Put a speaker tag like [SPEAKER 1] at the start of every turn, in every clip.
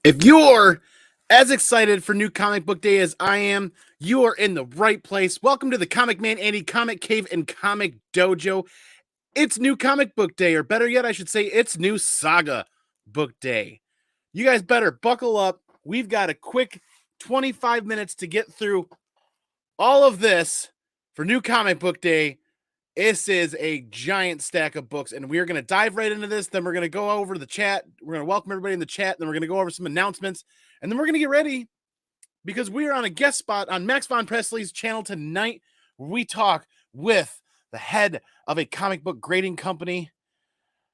[SPEAKER 1] If you're as excited for New Comic Book Day as I am, you are in the right place. Welcome to the ComicManAndy Comic Cave and Comic Dojo. It's New Comic Book Day, or better yet, I should say, it's New Saga Book Day. You guys better buckle up. We've got a quick 25 minutes to get through all of this for New Comic Book Day. This is a giant stack of books, and we're going to dive right into this. Then we're going to go over the chat. We're going to welcome everybody in the chat. Then we're going to go over some announcements, and then we're going to get ready because we are on a guest spot on Max Von Presley's channel tonight, where we talk with the head of a comic book grading company,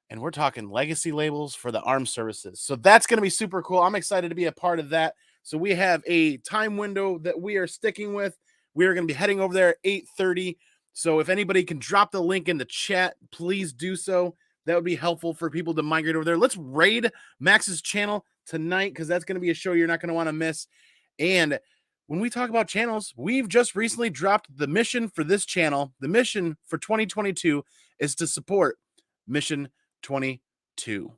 [SPEAKER 1] and we're talking legacy labels for the armed services. So that's going to be super cool. I'm excited to be a part of that. So we have a time window that we are sticking with. We are going to be heading over there at 8:30. So if anybody can drop the link in the chat, please do so. That would be helpful for people to migrate over there. Let's raid Max's channel tonight, because that's going to be a show you're not going to want to miss. And when we talk about channels, we've just recently dropped the mission for this channel. The mission for 2022 is to support Mission 22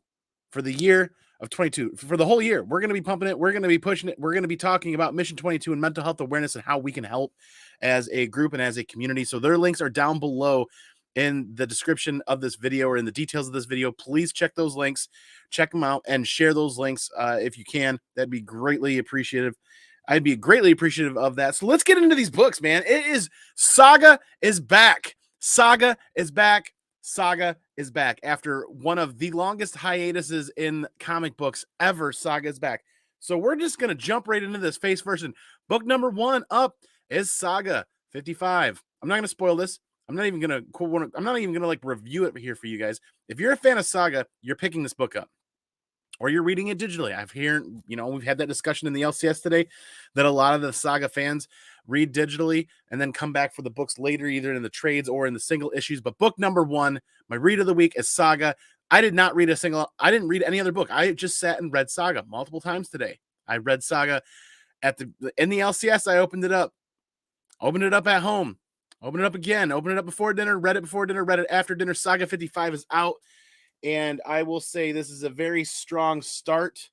[SPEAKER 1] for the year of 22. For the whole year, we're going to be pumping it. We're going to be pushing it. We're going to be talking about Mission 22 and mental health awareness and how we can help as a group and as a community. So their links are down below in the description of this video or in the details of this video. Please check those links, check them out, and share those links if you can. That'd be greatly appreciative. I'd be greatly appreciative of that. So let's get into these books, man. It is Saga is back. Saga is back. Saga is back. After one of the longest hiatuses in comic books ever, Saga is back. So we're just going to jump right into this face first. And book number 1 up is Saga 55. I'm not going to spoil this. I'm not even going to like review it here for you guys. If you're a fan of Saga, you're picking this book up, or you're reading it digitally. We've had that discussion in the LCS today that a lot of the Saga fans read digitally and then come back for the books later, either in the trades or in the single issues. But book number 1, my read of the week, is Saga. I didn't read any other book. I just sat and read Saga multiple times today. I read Saga in the LCS. I opened it up at home, opened it up again, opened it up before dinner, read it before dinner, read it after dinner. Saga 55 is out. And I will say this is a very strong start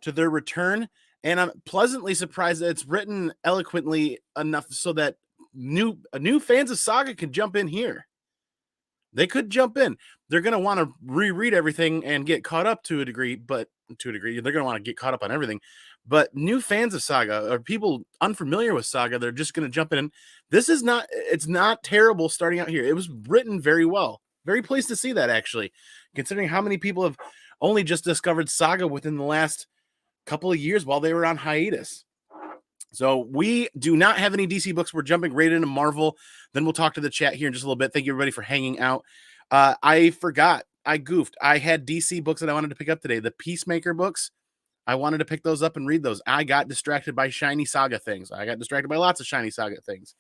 [SPEAKER 1] to their return. And I'm pleasantly surprised that it's written eloquently enough so that new fans of Saga can jump in here. They could jump in. They're going to want to reread everything and get caught up to a degree, they're going to want to get caught up on everything. But new fans of Saga, or people unfamiliar with Saga, they're just going to jump in. It's not terrible starting out here. It was written very well. Very pleased to see that, actually, considering how many people have only just discovered Saga within the last couple of years while they were on hiatus. So we do not have any DC books. We're jumping right into Marvel. Then we'll talk to the chat here in just a little bit. Thank you, everybody, for hanging out. I forgot. I goofed. I had DC books that I wanted to pick up today. The Peacemaker books. I wanted to pick those up and read those. I got distracted by shiny Saga things. I got distracted by lots of shiny Saga things.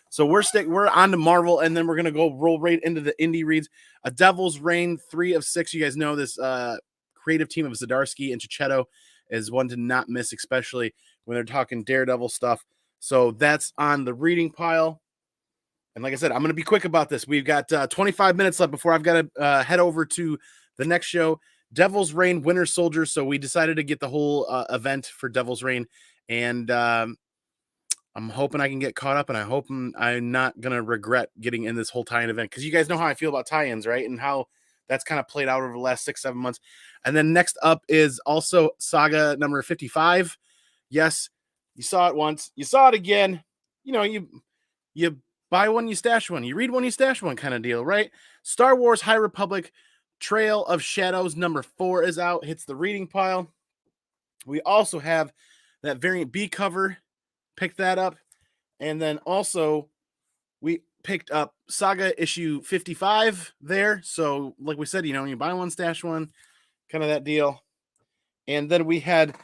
[SPEAKER 1] So we're on to Marvel, and then we're going to roll right into the indie reads. A Devil's Reign, 3 of 6. You guys know this creative team of Zdarsky and Chichetto is one to not miss, especially when they're talking Daredevil stuff. So that's on the reading pile. And like I said, I'm going to be quick about this. We've got 25 minutes left before I've got to head over to the next show, Devil's Reign, Winter Soldier. So we decided to get the whole event for Devil's Reign, and I'm hoping I can get caught up, and I hope I'm not going to regret getting in this whole tie-in event, because you guys know how I feel about tie-ins, right? And how that's kind of played out over the last 6-7 months. And then next up is also Saga number 55. Yes, you saw it once. You saw it again. You know, you buy one, you stash one. You read one, you stash one kind of deal, right? Star Wars High Republic Trail of Shadows number 4 is out. Hits the reading pile. We also have that variant B cover. Picked that up. And then also we picked up Saga issue 55 there. So like we said, you buy one, stash one, kind of that deal. And then we had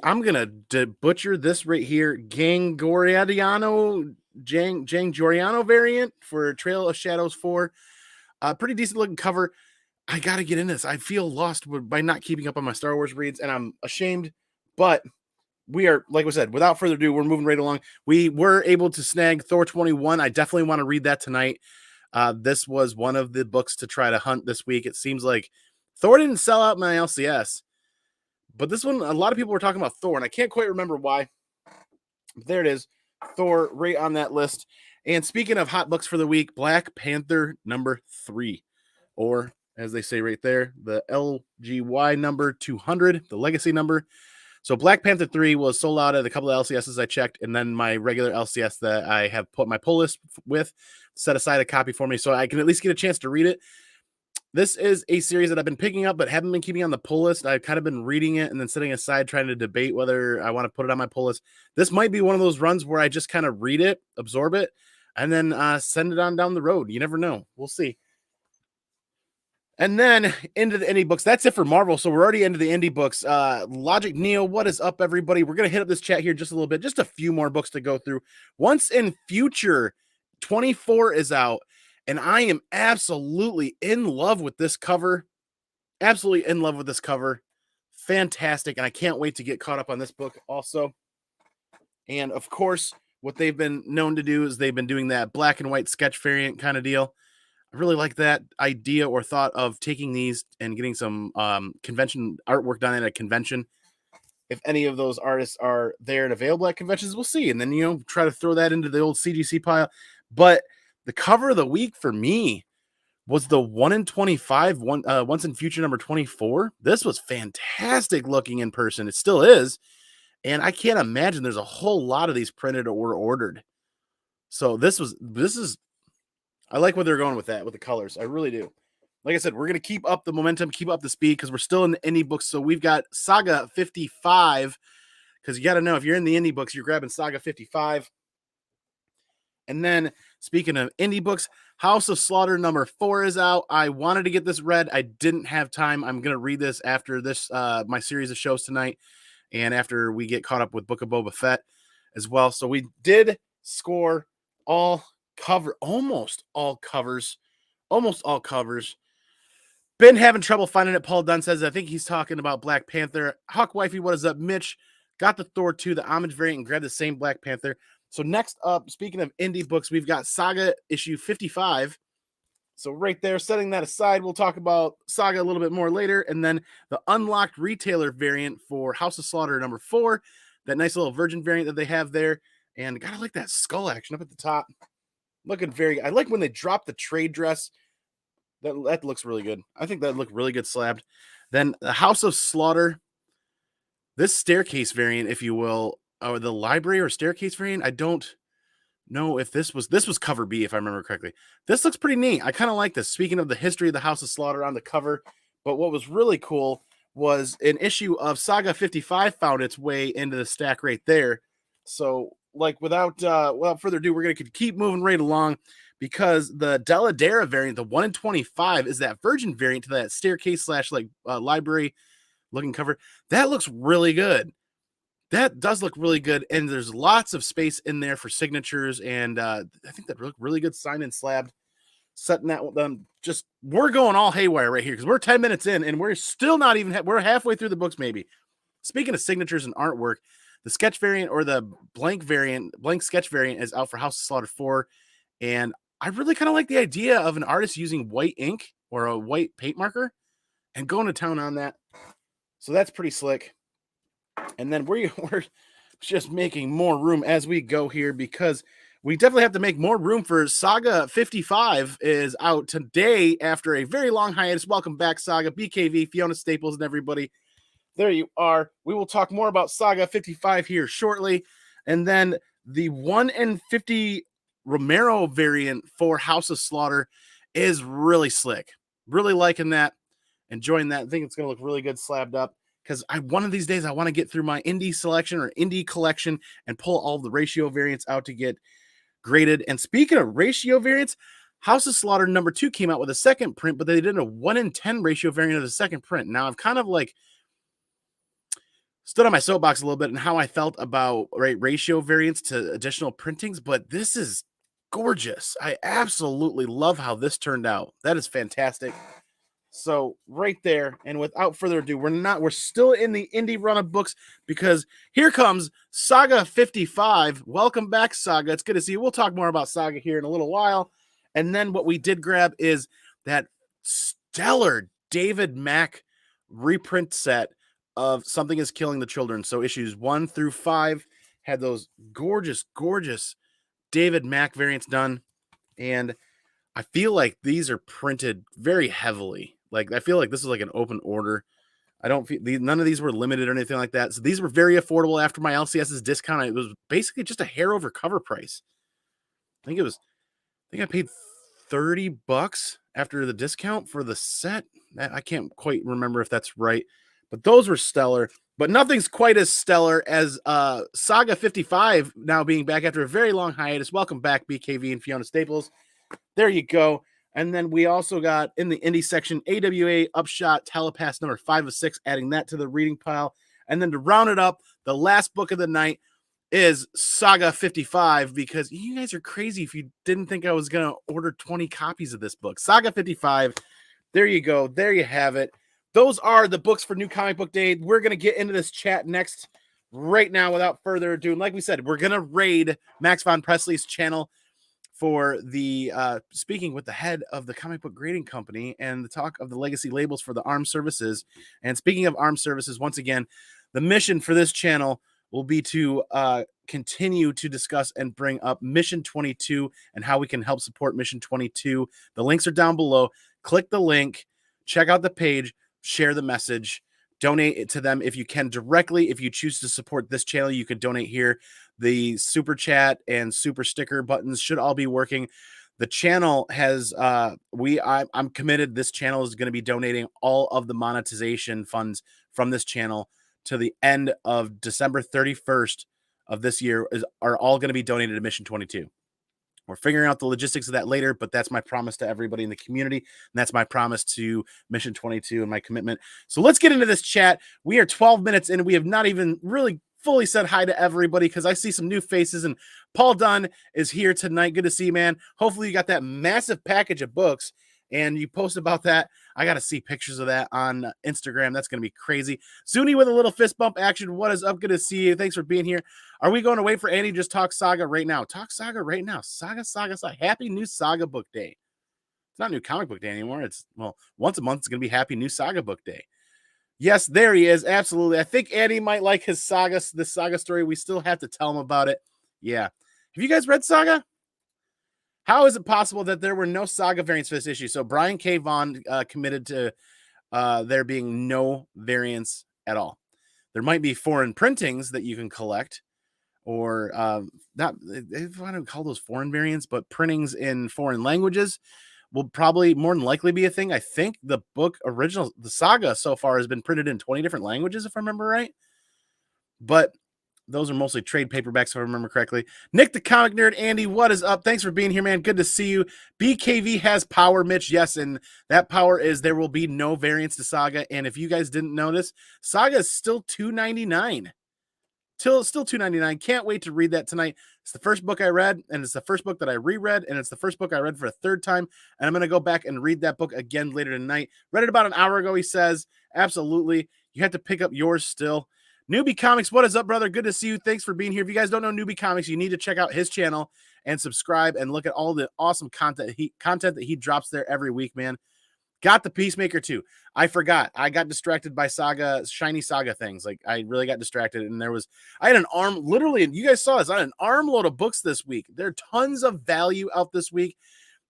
[SPEAKER 1] I'm going to butcher this right here, Jang Gioriano variant for Trail of Shadows 4. Pretty decent looking cover. I got to get in this. I feel lost by not keeping up on my Star Wars reads, and I'm ashamed, but we are, like I said, without further ado, we're moving right along. We were able to snag Thor 21. I definitely want to read that tonight. This was one of the books to try to hunt this week. It seems like Thor didn't sell out my LCS, But this one, a lot of people were talking about Thor, and I can't quite remember why. But there it is. Thor right on that list. And speaking of hot books for the week, Black Panther number 3. Or, as they say right there, the LGY number 200, the legacy number. So Black Panther 3 was sold out at a couple of LCSs I checked, and then my regular LCS that I have put my pull list with set aside a copy for me so I can at least get a chance to read it. This is a series that I've been picking up but haven't been keeping on the pull list. I've kind of been reading it and then setting aside trying to debate whether I want to put it on my pull list. This might be one of those runs where I just kind of read it, absorb it, and then send it on down the road. You never know. We'll see. And then into the indie books. That's it for Marvel. So we're already into the indie books. Logic Neo, what is up, everybody? We're going to hit up this chat here just a little bit. Just a few more books to go through. Once in Future 24 is out, and I am absolutely in love with this cover. Absolutely in love with this cover. Fantastic. And I can't wait to get caught up on this book also. And of course, what they've been known to do is they've been doing that black and white sketch variant kind of deal. I really like that idea or thought of taking these and getting some convention artwork done at a convention. If any of those artists are there and available at conventions, we'll see. And then, try to throw that into the old CGC pile. But the cover of the week for me was the 1 in 25, Once in Future number 24. This was fantastic looking in person. It still is. And I can't imagine there's a whole lot of these printed or ordered. So this is, I like where they're going with that, with the colors. I really do. Like I said, we're going to keep up the momentum, keep up the speed, because we're still in the indie books. So we've got Saga 55, because you got to know, if you're in the indie books, you're grabbing Saga 55. And then, speaking of indie books, House of Slaughter number 4 is out. I wanted to get this read. I didn't have time. I'm going to read this after this, my series of shows tonight, and after we get caught up with Book of Boba Fett as well. So we did score almost all covers. Been having trouble finding it. Paul Dunn says, I think he's talking about Black Panther. Hawk Wifey, what is up? Mitch got the Thor 2, the homage variant, and grabbed the same Black Panther. So next up, speaking of indie books, we've got Saga issue 55. So right there, setting that aside, we'll talk about Saga a little bit more later. And then the unlocked retailer variant for House of Slaughter number 4, that nice little virgin variant that they have there. And gotta like that skull action up at the top. Looking I like when they drop the trade dress. That looks really good. I think that looked really good slabbed. Then the House of Slaughter, this staircase variant, if you will, or the library or staircase variant. I don't know if this was cover B, if I remember correctly. This looks pretty neat. I kind of like this. Speaking of the history of the House of Slaughter on the cover, but what was really cool was an issue of Saga 55 found its way into the stack right there. So, like, without further ado, we're going to keep moving right along, because the Deladera variant, the 1 in 25, is that virgin variant to that staircase / library looking cover. That looks really good. That does look really good, and there's lots of space in there for signatures, and I think that looked really good signed and slabbed. Setting that we're going all haywire right here, because we're 10 minutes in, and we're still not even we're halfway through the books maybe. Speaking of signatures and artwork, the sketch variant, or the blank sketch variant, is out for House of Slaughter 4, and I really kind of like the idea of an artist using white ink or a white paint marker and going to town on that. So that's pretty slick. And then we're just making more room as we go here, because we definitely have to make more room for Saga 55 is out today after a very long hiatus. Welcome back, Saga, BKV, Fiona Staples, and everybody. There you are. We will talk more about Saga 55 here shortly. And then the 1 in 50 Romero variant for House of Slaughter is really slick. Really liking that. Enjoying that. I think it's going to look really good slabbed up, because one of these days I want to get through my indie selection or indie collection and pull all the ratio variants out to get graded. And speaking of ratio variants, House of Slaughter number 2 came out with a second print, but they did a 1 in 10 ratio variant of the second print. Now I've kind of stood on my soapbox a little bit and how I felt about ratio variants to additional printings, but this is gorgeous. I absolutely love how this turned out. That is fantastic. So right there, and without further ado, we're still in the indie run of books, because here comes Saga 55. Welcome back, Saga. It's good to see you. We'll talk more about Saga here in a little while. And then what we did grab is that stellar David Mack reprint set of Something is Killing the Children. So issues 1 through 5 had those gorgeous, gorgeous David Mack variants done. And I feel like these are printed very heavily. Like, I feel like this is like an open order. I don't feel none of these were limited or anything like that. So these were very affordable after my LCS's discount. It was basically just a hair over cover price. I think I paid $30 after the discount for the set. I can't quite remember if that's right, but those were stellar. But nothing's quite as stellar as Saga 55 now being back after a very long hiatus. Welcome back, BKV and Fiona Staples. There you go. And then we also got in the indie section AWA Upshot Telepath number 5 of 6, adding that to the reading pile. And then to round it up, the last book of the night is Saga 55, because you guys are crazy if you didn't think I was going to order 20 copies of this book. Saga 55. There you go. There you have it. Those are the books for New Comic Book Day. We're going to get into this chat next right now without further ado. And like we said, we're going to raid Max von Presley's channel for the speaking with the head of the comic book grading company and the talk of the legacy labels for the armed services. And speaking of armed services, once again, the mission for this channel will be to continue to discuss and bring up Mission 22 and how we can help support Mission 22. The links are down below. Click the link, check out the page, share the message, donate it to them if you can directly. If you choose to support this channel, you can donate here. The super chat and super sticker buttons should all be working. The channel has I'm committed. This channel is going to be donating all of the monetization funds from this channel to the end of December 31st of this year are all going to be donated to Mission 22. We're figuring out the logistics of that later, but that's my promise to everybody in the community, and that's my promise to Mission 22 and my commitment. So let's get into this chat. We are 12 minutes in, and we have not even really fully said hi to everybody because I see some new faces, and Paul Dunn is here tonight. Good to see you, man. Hopefully you got that massive package of books, and you post about that. I got to see pictures of that on Instagram. That's going to be crazy. Zuni with a little fist bump action. What is up? Good to see you. Thanks for being here. Are we going to wait for Andy to just talk Saga right now? Talk Saga right now. Saga. Happy New Saga Book Day. It's not New Comic Book Day anymore. It's, well, once a month it's going to be Happy New Saga Book Day. Yes, there he is. Absolutely. I think Andy might like his Saga, this Saga story. We still have to tell him about it. Yeah. Have you guys read Saga? How is it possible that there were no Saga variants for this issue? So Brian K. Vaughan committed to there being no variants at all. There might be foreign printings that you can collect, or not. I want to call those foreign variants, but printings in foreign languages will probably more than likely be a thing. I think the book original, the Saga so far has been printed in 20 different languages, if I remember right. But those are mostly trade paperbacks, if I remember correctly. Nick the Comic Nerd, Andy, what is up? Thanks for being here, man. Good to see you. BKV has power, Mitch. Yes, and that power is there will be no variants to Saga. And if you guys didn't notice, Saga is still $2.99. Still $2.99. Can't wait to read that tonight. It's the first book I read, and it's the first book that I reread, and it's the first book I read for a third time. And I'm going to go back and read that book again later tonight. Read it about an hour ago, he says. Absolutely. You have to pick up yours still. Newbie Comics, what is up, brother? Good to see you. Thanks for being here. If you guys don't know Newbie Comics, you need to check out his channel and subscribe and look at all the awesome content that he drops there every week, man. Got the Peacemaker too. I forgot. I got distracted by shiny Saga things. Like, I really got distracted, and I had an arm, literally, and you guys saw this. I had an armload of books this week. There are tons of value out this week.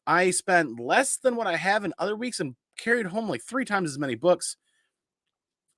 [SPEAKER 1] I spent less than what I have in other weeks and carried home like 3 times as many books.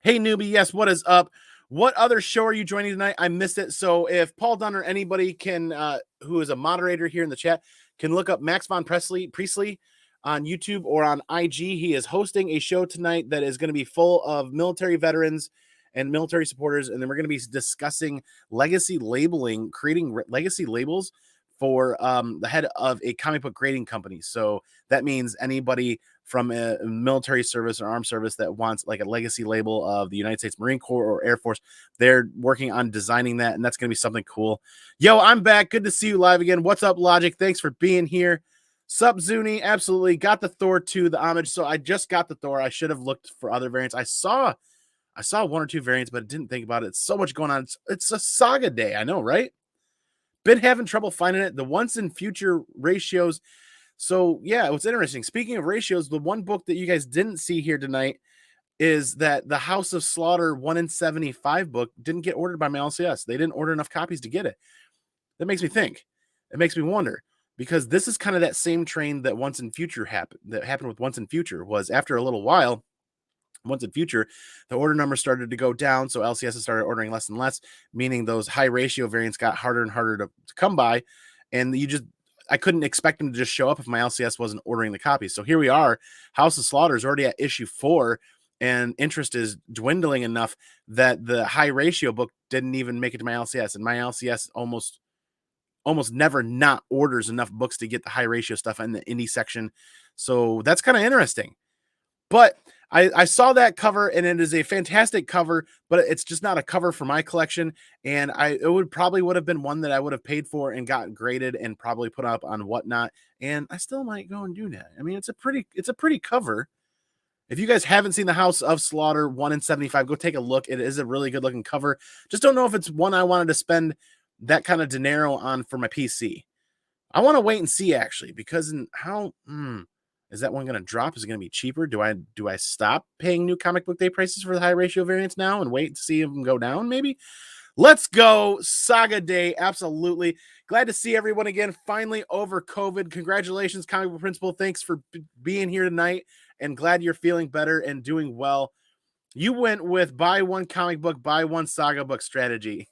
[SPEAKER 1] Hey, Newbie. Yes, what is up? What other show are you joining tonight? I missed it. So if Paul Dunn or anybody can, who is a moderator here in the chat, can look up Max von Priestley on YouTube or on IG. He is hosting a show tonight that is going to be full of military veterans and military supporters. And then we're going to be discussing legacy labeling, creating legacy labels for the head of a comic book grading company. So that means anybody from a military service or armed service that wants like a legacy label of the United States Marine Corps or Air Force, they're working on designing that, and that's going to be something cool. Yo, I'm back. Good to see you live again. What's up, Logic? Thanks for being here. Sup, Zuni? Absolutely. Got the Thor 2, the homage. So I just got the Thor. I should have looked for other variants. I saw 1 or 2 variants, but I didn't think about it. It's so much going on. It's a Saga day. I know, right? Been having trouble finding it. The once and future ratios. So yeah, what's interesting, speaking of ratios, the one book that you guys didn't see here tonight is that the House of Slaughter 1 in 75 book didn't get ordered by my LCS. They didn't order enough copies to get it. That makes me think. It makes me wonder, because this is kind of that same train that Once in Future happened. That happened with Once in Future was after a little while. Once in Future, the order number started to go down, so LCS started ordering less and less, meaning those high ratio variants got harder and harder to come by, and I couldn't expect them to just show up if my LCS wasn't ordering the copies. So here we are, House of Slaughter is already at issue 4, and interest is dwindling enough that the high ratio book didn't even make it to my LCS, and my LCS almost never not orders enough books to get the high ratio stuff in the indie section. So that's kind of interesting. But I saw that cover, and it is a fantastic cover, but it's just not a cover for my collection. And it probably would have been one that I would have paid for and got graded and probably put up on whatnot. And I still might go and do that. I mean, it's a pretty cover. If you guys haven't seen the House of Slaughter 1 in 75, go take a look. It is a really good looking cover. Just don't know if it's one I wanted to spend that kind of dinero on for my PC. I want to wait and see, actually, because is that one going to drop? Is it going to be cheaper? Do I stop paying new comic book day prices for the high ratio variants now and wait to see them go down? Maybe. Let's go Saga Day. Absolutely. Glad to see everyone again. Finally over COVID. Congratulations, Comic Book Principal. Thanks for being here tonight, and glad you're feeling better and doing well. You went with buy one comic book, buy one saga book strategy.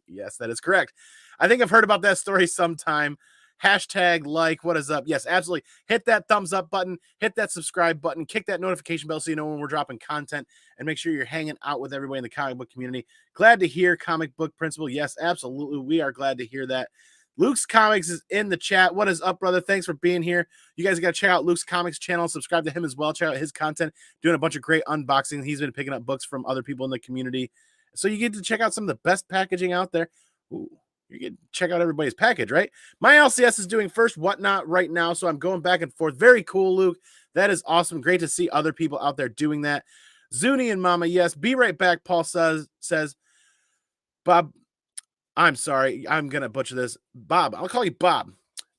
[SPEAKER 1] Yes, that is correct. I think I've heard about that story sometime. Hashtag like, what is up? Yes, absolutely. Hit that thumbs up button, hit that subscribe button, kick that notification bell so you know when we're dropping content, and make sure you're hanging out with everybody in the comic book community. Glad to hear, Comic Book Principal. Yes, absolutely. We are glad to hear that. Luke's Comics is in the chat. What is up, brother? Thanks for being here. You guys got to check out Luke's Comics channel. Subscribe to him as well. Check out his content. Doing a bunch of great unboxing. He's been picking up books from other people in the community. So you get to check out some of the best packaging out there. Ooh, you get to check out everybody's package, right? My LCS is doing First Whatnot right now, so I'm going back and forth. Very cool, Luke. That is awesome. Great to see other people out there doing that. Zuni and Mama, yes. Be right back, Paul says. Bob, I'm sorry. I'm going to butcher this. Bob. I'll call you Bob.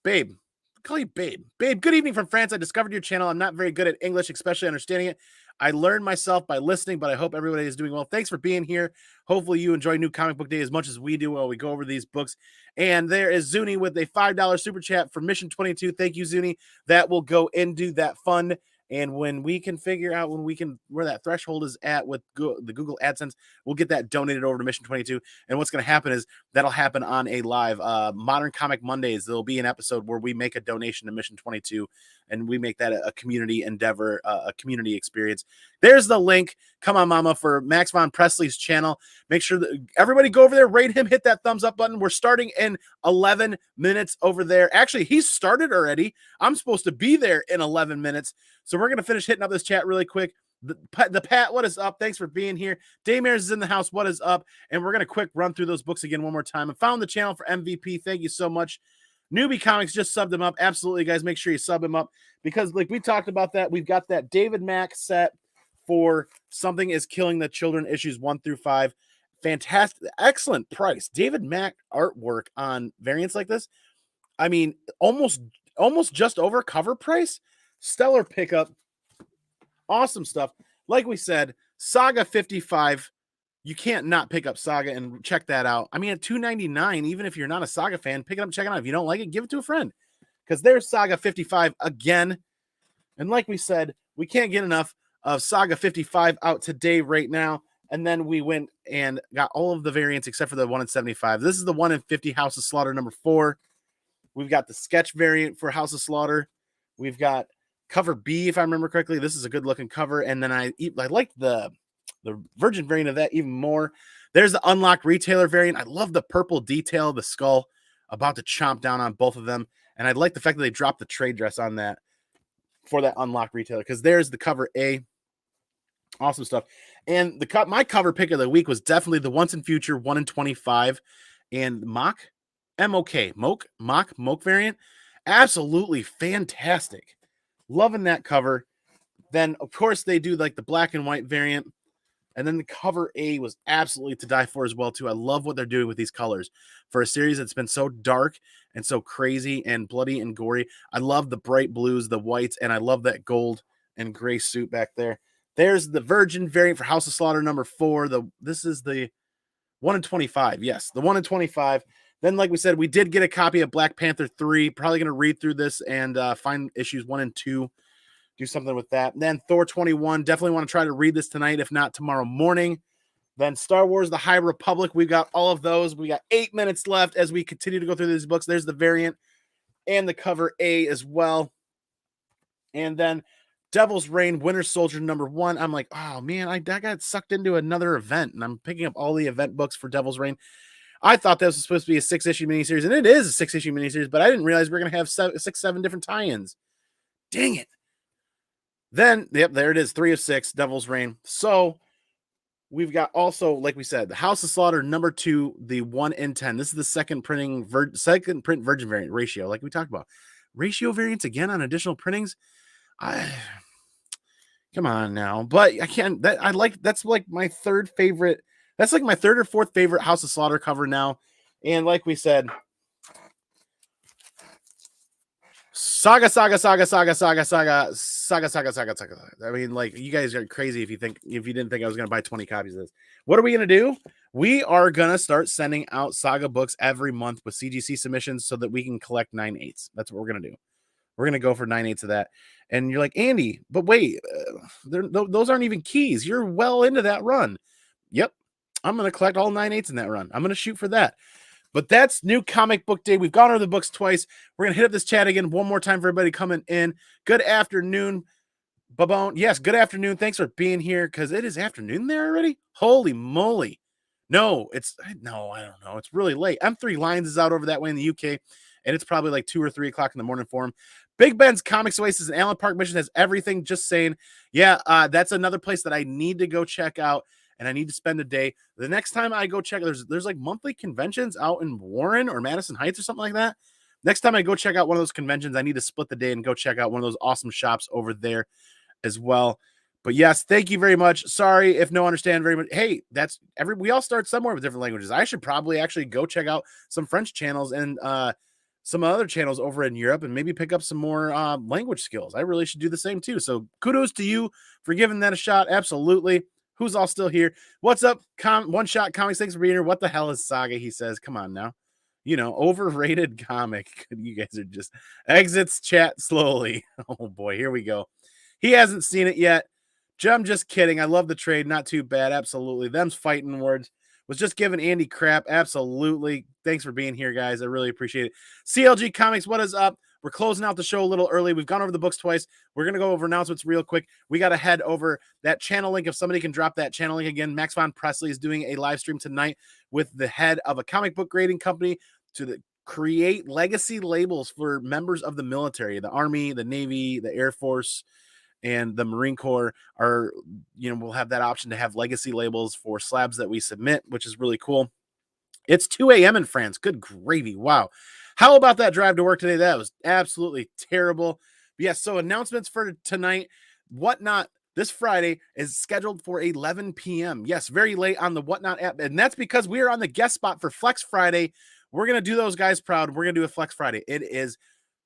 [SPEAKER 1] Babe. I'll call you Babe. Babe, good evening from France. I discovered your channel. I'm not very good at English, especially understanding it. I learned myself by listening, but I hope everybody is doing well. Thanks for being here. Hopefully you enjoy New Comic Book Day as much as we do while we go over these books. And there is Zuni with a $5 super chat for Mission 22. Thank you, Zuni. That will go into that fund. And when we can figure out where that threshold is at with the Google AdSense, we'll get that donated over to Mission 22. And what's going to happen is that'll happen on a live Modern Comic Mondays. There'll be an episode where we make a donation to Mission 22, and we make that a community endeavor, a community experience. There's the link. Come on, Mama, for Max Von Presley's channel. Make sure that everybody go over there, rate him, hit that thumbs up button. We're starting in 11 minutes over there. Actually, he's started already. I'm supposed to be there in 11 minutes. So we're going to finish hitting up this chat really quick. The Pat, what is up? Thanks for being here. Daymers is in the house. What is up? And we're going to quick run through those books again one more time. I found the channel for MVP. Thank you so much. Newbie Comics just subbed him up. Absolutely, guys. Make sure you sub him up, because like we talked about that, we've got that David Mack set for Something is Killing the Children, issues 1 through 5. Fantastic. Excellent price. David Mack artwork on variants like this. I mean, almost just over cover price. Stellar pickup. Awesome stuff. Like we said, Saga 55. You can't not pick up Saga and check that out. I mean, at $2.99, even if you're not a Saga fan, pick it up, check it out. If you don't like it, give it to a friend, because there's Saga 55 again. And like we said, we can't get enough of Saga 55 out today right now. And then we went and got all of the variants except for the 1 in 75. This is the 1 in 50 House of Slaughter number 4. We've got the sketch variant for House of Slaughter. We've got cover B, if I remember correctly. This is a good looking cover. And then I like the Virgin variant of that even more. There's the unlocked retailer variant. I love the purple detail of the skull, about to chomp down on both of them. And I like the fact that they dropped the trade dress on that for that unlocked retailer, because there's the cover A. Awesome stuff. And my cover pick of the week was definitely the Once in Future 1 in 25 and Mock variant. Absolutely fantastic. Loving that cover. Then, of course, they do like the black and white variant. And then the cover A was absolutely to die for as well, too. I love what they're doing with these colors for a series that's been so dark and so crazy and bloody and gory. I love the bright blues, the whites, and I love that gold and gray suit back there. There's the Virgin variant for House of Slaughter number 4. This is the 1 in 25. Yes, the 1 in 25. Then, like we said, we did get a copy of Black Panther 3. Probably going to read through this and find issues 1 and 2. Do something with that. And then Thor 21. Definitely want to try to read this tonight, if not tomorrow morning. Then Star Wars The High Republic. We've got all of those. We got 8 minutes left as we continue to go through these books. There's the variant and the cover A as well. And then Devil's Reign, Winter Soldier number 1. I'm like, oh man, I got sucked into another event, and I'm picking up all the event books for Devil's Reign. I thought that was supposed to be a 6-issue miniseries, and it is a 6-issue miniseries, but I didn't realize we are going to have 7 different tie-ins. Dang it. Then, yep, there it is, 3 of 6, Devil's Reign. So we've got also, like we said, the House of Slaughter number 2, the 1 in 10. This is the second print Virgin variant ratio, like we talked about. Ratio variants again on additional printings. Come on now, but I can't. That's like my third favorite. That's like my third or fourth favorite House of Slaughter cover now. And like we said, Saga. I mean, like, you guys are crazy if you didn't think I was gonna buy 20 copies of this. What are we gonna do? We are gonna start sending out Saga books every month with CGC submissions so that we can collect 9/8. That's what we're gonna do. We're gonna go for 9/8 of that. And you're like, Andy, but wait, those aren't even keys. You're well into that run. Yep, I'm gonna collect all 9/8 in that run. I'm gonna shoot for that. But that's New Comic Book Day. We've gone over the books twice. We're gonna hit up this chat again one more time for everybody coming in. Good afternoon, Babone. Yes, good afternoon. Thanks for being here, because it is afternoon there already. Holy moly! No, I don't know. It's really late. M3 Lions is out over that way in the UK, and it's probably like 2 or 3 o'clock in the morning for him. Big Ben's Comics Oasis in Allen Park, Michigan has everything. Just saying. Yeah, that's another place that I need to go check out, and I need to spend a day. The next time I go check, there's like monthly conventions out in Warren or Madison Heights or something like that. Next time I go check out one of those conventions, I need to split the day and go check out one of those awesome shops over there as well. But yes, thank you very much. Sorry if no understand very much. Hey, we all start somewhere with different languages. I should probably actually go check out some French channels and some other channels over in Europe and maybe pick up some more language skills. I really should do the same too. So kudos to you for giving that a shot. Absolutely. Who's all still here? What's up? One Shot Comics. Thanks for being here. What the hell is Saga? He says, come on now. Overrated comic. You guys are just exits chat slowly. Oh boy, here we go. He hasn't seen it yet. I'm just kidding. I love the trade. Not too bad. Absolutely. Them's fighting words. Was just giving Andy crap. Absolutely. Thanks for being here, guys. I really appreciate it. CLG Comics, what is up? We're closing out the show a little early. We've gone over the books twice. We're going to go over announcements real quick. We got to head over that channel link. If somebody can drop that channel link again, Max Von Presley is doing a live stream tonight with the head of a comic book grading company to create legacy labels for members of the military, the Army, the Navy, the Air Force, and the Marine Corps we'll have that option to have legacy labels for slabs that we submit, which is really cool. It's 2 a.m. in France. Good gravy. Wow. How about that drive to work today? That was absolutely terrible. But yes, so announcements for tonight. Whatnot this Friday is scheduled for 11 p.m. Yes, very late on the Whatnot app. And that's because we are on the guest spot for Flex Friday. We're going to do those guys proud. We're going to do a Flex Friday. It is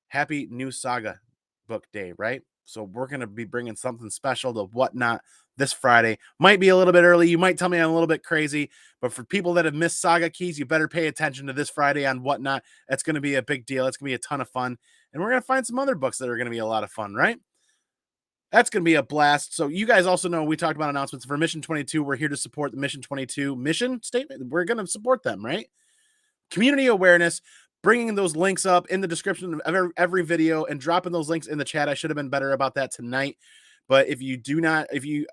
[SPEAKER 1] Happy New Saga Book Day, right? So we're going to be bringing something special to Whatnot this Friday. Might be a little bit early. You might tell me I'm a little bit crazy, but for people that have missed Saga Keys, you better pay attention to this Friday on Whatnot. That's going to be a big deal. It's going to be a ton of fun. And we're going to find some other books that are going to be a lot of fun, right? That's going to be a blast. So you guys also know we talked about announcements for Mission 22. We're here to support the Mission 22 mission statement. We're going to support them, right? Community awareness. Bringing those links up in the description of every video and dropping those links in the chat. I should have been better about that tonight. But if you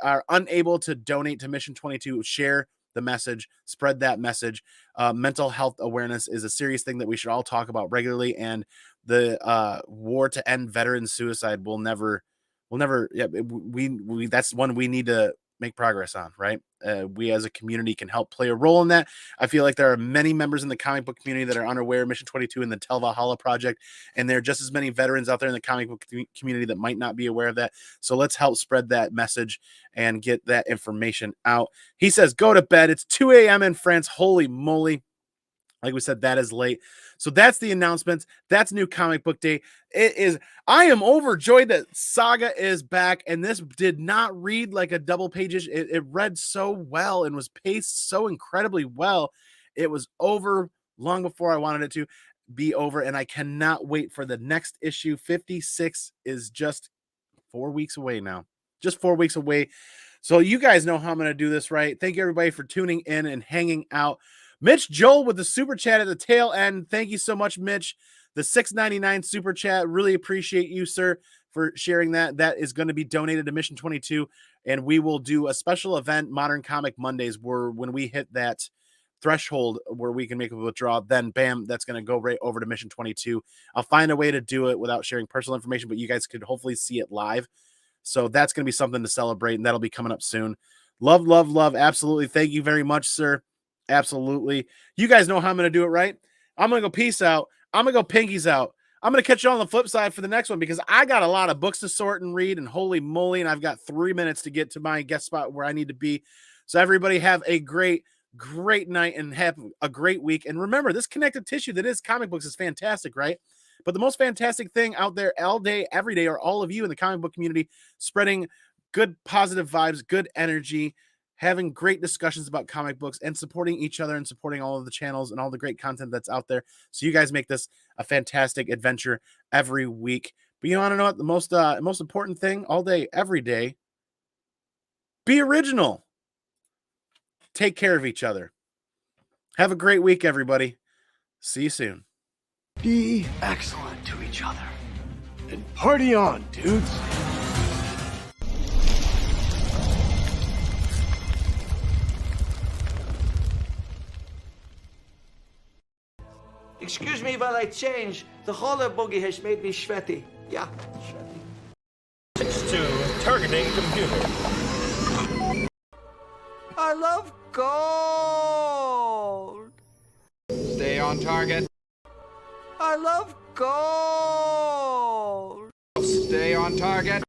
[SPEAKER 1] are unable to donate to Mission 22, share the message, spread that message. Mental health awareness is a serious thing that we should all talk about regularly. And the war to end veteran suicide that's one we need to make progress on, right? We as a community can help play a role in that. I feel like there are many members in the comic book community that are unaware of Mission 22 and the Till Valhalla Project, and there are just as many veterans out there in the comic book community that might not be aware of that. So let's help spread that message and get that information out. He says, go to bed. It's 2 a.m. in France. Holy moly. Like we said, that is late. So that's the announcements. That's New Comic Book Day. I am overjoyed that Saga is back, and this did not read like a double page. It read so well and was paced so incredibly well. It was over long before I wanted it to be over, and I cannot wait for the next issue. 56 is just 4 weeks away now. Just 4 weeks away. So you guys know how I'm going to do this, right? Thank you, everybody, for tuning in and hanging out. Mitch Joel with the super chat at the tail end. Thank you so much, Mitch. The $6.99 super chat. Really appreciate you, sir, for sharing that. That is going to be donated to Mission 22, and we will do a special event, Modern Comic Mondays, where when we hit that threshold where we can make a withdrawal, then bam, that's going to go right over to Mission 22. I'll find a way to do it without sharing personal information, but you guys could hopefully see it live. So that's going to be something to celebrate, and that'll be coming up soon. Love, love, love. Absolutely. Thank you very much, sir. Absolutely. You guys know how I'm going to do it, right? I'm going to go peace out. I'm going to go pinkies out. I'm going to catch you on the flip side for the next one because I got a lot of books to sort and read, and holy moly, and I've got 3 minutes to get to my guest spot where I need to be. So everybody have a great night and have a great week. And remember, this connective tissue that is comic books is fantastic, right? But the most fantastic thing out there all day, every day, are all of you in the comic book community spreading good, positive vibes, good energy, having great discussions about comic books, and supporting each other and supporting all of the channels and all the great content that's out there. So you guys make this a fantastic adventure every week. But you want to know what the most important thing all day, every day? Be original. Take care of each other. Have a great week, everybody. See you soon.
[SPEAKER 2] Be excellent to each other. And party on, dudes.
[SPEAKER 3] Excuse me while I change. The roller buggy has made me sweaty. Yeah, sweaty.
[SPEAKER 4] 6-2, targeting computer.
[SPEAKER 3] I love gold.
[SPEAKER 4] Stay on target.
[SPEAKER 3] I love gold.
[SPEAKER 4] Stay on target.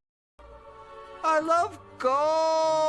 [SPEAKER 3] I love gold.